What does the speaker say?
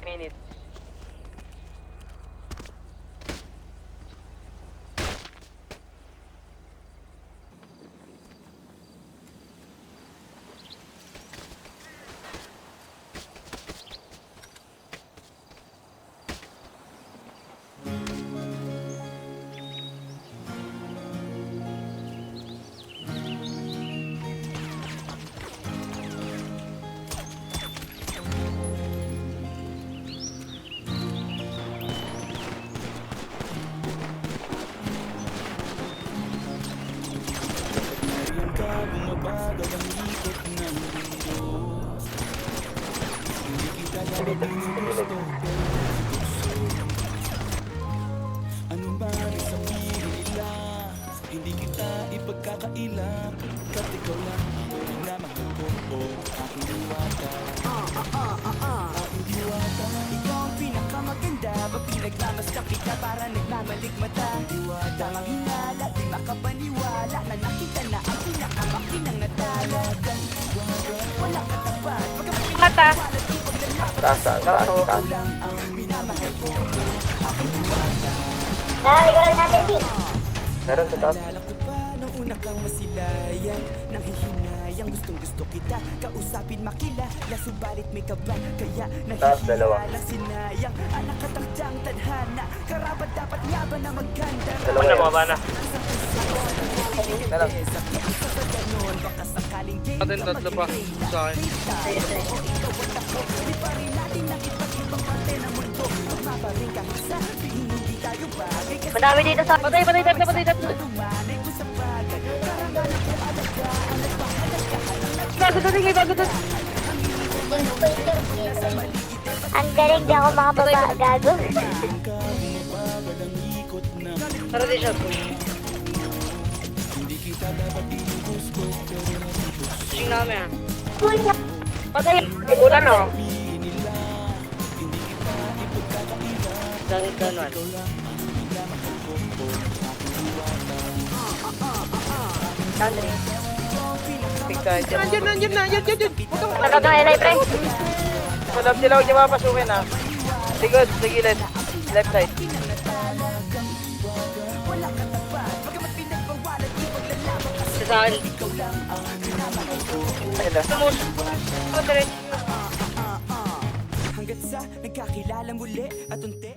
minutes. Bumabagal ang ikot ng mundo. Hindi kita dapat ginugusto, pero gusto. Anong bang sabihin nila? Hindi kita ipagkakaila. Kat ikaw lang ang minamahal ko, aking diwata. Aking diwata. Ikaw ang pinakamaganda, pag pinagmamasdak kita para nagmamalikmata. Tamang hinala, di makapaniwala na nakita na ang pinakamakinang natalagan. Wala katapat, Mata! Taas. lang ang minamahal ko. Nalaligaran natin, Di. Meron sa taas. Alala ko pa nung una kang masilayan, nanghihinayang gustong gusto kita kausapin makilala, subalit may kaba kaya Taas, dalawa. nahihiya lang sinayang. Anak katangtang tadhana, karapat dapat laban na magkanda. Dalawa Ano yan. mga bana? Meron. Baka sakaling game Atin tatlo pa sa akin. Hindi pa rin natin nakipag-ibang parte ng mundo. Magmaparing kahit sa hindi tayo bagay. Kasi Madami dito sa... Patay tatlo. tumanay ko sa bagay. Karangalan ko alagaan at pahalagaan. Bago dating, may bago dating. Ang galing, di ako makababa, gago. Tara din siya. Pushing namin ah. Patay! Ulan o. Ganon. Andre. Nandiyan na. Nagkakang LA, pre. Malap sila huwag niya mapasukin ah. Sige, sa gilid. Left side. Sa akin. Sumus. hanggat sa nagkakilala muli at unti